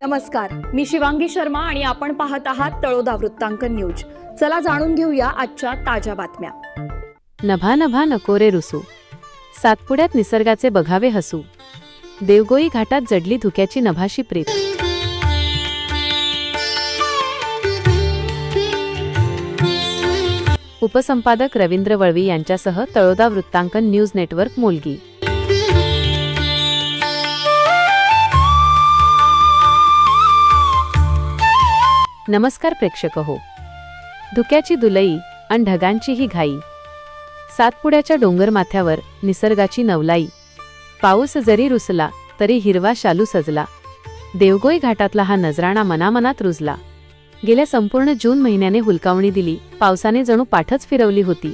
नमस्कार, मी शिवांगी शर्मा आणि आपण पाहत आहात तळोदा वृत्तांकन न्यूज। चला जाणून घेऊया आजच्या ताज्या बातम्या। नभा नभा नको रे रुसू, सातपुड्यात निसर्गाचे बघावे हसू, देवगोई घाटात जडली धुक्याची नभाशी प्रीत। उपसंपादक रवींद्र वळवी यांच्यासह तळोदा वृत्तांकन न्यूज नेटवर्क मोलगी। नमस्कार प्रेक्षक हो, धुक्याची दुलई अन ढगांची ही घाई, सातपुड्याच्या डोंगर माथ्यावर निसर्गाची नवलाई। पाऊस जरी रुसला तरी हिरवा शालू सजला, देवगोई घाटातला हा नजराणा मनामनात रुजला। गेल्या संपूर्ण जून महिन्याने हुलकावणी दिली, पावसाने जणू पाठच फिरवली होती।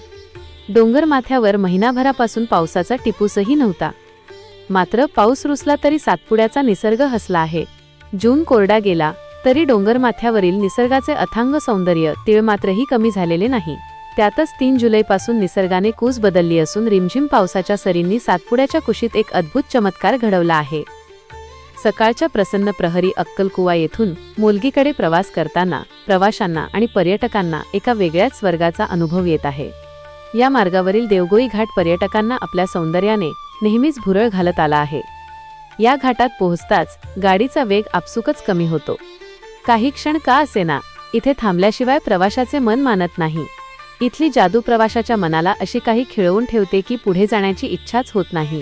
डोंगर माथ्यावर महिनाभरापासून पावसाचा टिपूसही नव्हता, मात्र पाऊस रुसला तरी सातपुड्याचा निसर्ग हसला आहे। जून कोरडा गेला तरी डोंगर माथ्यावरील निसर्गाचे अथांग सौंदर्य तिळमात्रही कमी झालेले नाही। त्यातच 3 जुलैपासून निसर्गाने कूस बदलली असून रिमझिम पावसाच्या सरींनी सातपुड्याच्या कुशीत एक अद्भुत चमत्कार घडवला आहे। सकाळच्या प्रसन्न प्रहरी अक्कलकुवा येथून मोलगीकडे प्रवास करताना प्रवाशांना आणि पर्यटकांना एका वेगळ्याच स्वर्गाचा अनुभव येत आहे। या मार्गावरील देवगोई घाट पर्यटकांना आपल्या सौंदर्याने नेहमीच भुरळ घालत आला आहे। या घाटात पोहोचताच गाडीचा वेग आपसुकच कमी होतो। काही क्षण का असेना इथे थांबल्याशिवाय प्रवाशाचे मन मानत नाही। इथली जादू प्रवाशाच्या मनाला अशी काही खिळवून ठेवते की पुढे जाण्याची इच्छाच होत नाही।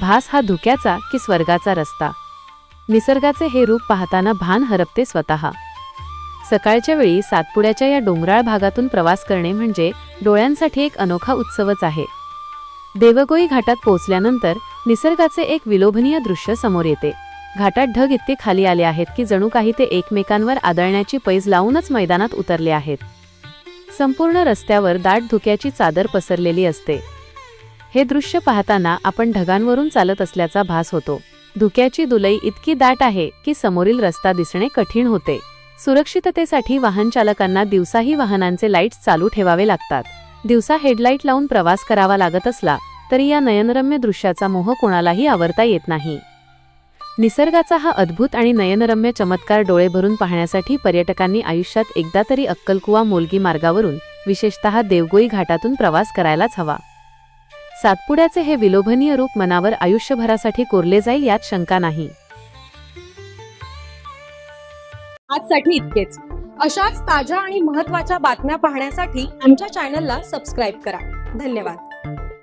भास हा धुक्याचा की स्वर्गाचा रस्ता, निसर्गाचे हे रूप पाहताना भान हरपते स्वतः। सकाळच्या वेळी सातपुड्याच्या या डोंगराळ भागातून प्रवास करणे म्हणजे डोळ्यांसाठी एक अनोखा उत्सवच आहे। देवगोई घाटात पोहोचल्यानंतर निसर्गाचे एक विलोभनीय दृश्य समोर येते। घाटात ढग इतके खाली आले आहेत की जणू काही ते एकमेकांवर आदळण्याची पैज लावूनच मैदानात उतरले आहेत। संपूर्ण रस्त्यावर दाट धुक्याची चादर पसरलेली असते। हे दृश्य पाहताना आपण ढगांवरून चालत असल्याचा भास होतो। धुक्याची दुलई इतकी दाट आहे की समोरील रस्ता दिसणे कठीण होते। सुरक्षिततेसाठी वाहन चालकांना दिवसाही वाहनांचे लाईट्स चालू ठेवावे लागतात। दिवसा हेडलाईट लावून प्रवास करावा लागत असला तरी या नयनरम्य दृश्याचा मोह कोणालाही आवरता येत नाही। निसर्गाचा हा अद्भुत आणि नयनरम्य चमत्कार डोळे भरून पाहण्यासाठी पर्यटकांनी आयुष्यात एकदा तरी अक्कलकुवा मोलगी मार्गावरून विशेषतः देवगोई घाटातून प्रवास करायलाच हवा। सातपुड्याचे हे विलोभनीय रूप मनावर आयुष्यभरासाठी कोरले जाईल यात शंका नाही। आजसाठी इतकेच। अशाच ताज्या आणि महत्त्वाच्या बातम्या पाहण्यासाठी आमच्या चॅनलला सबस्क्राइब करा। धन्यवाद।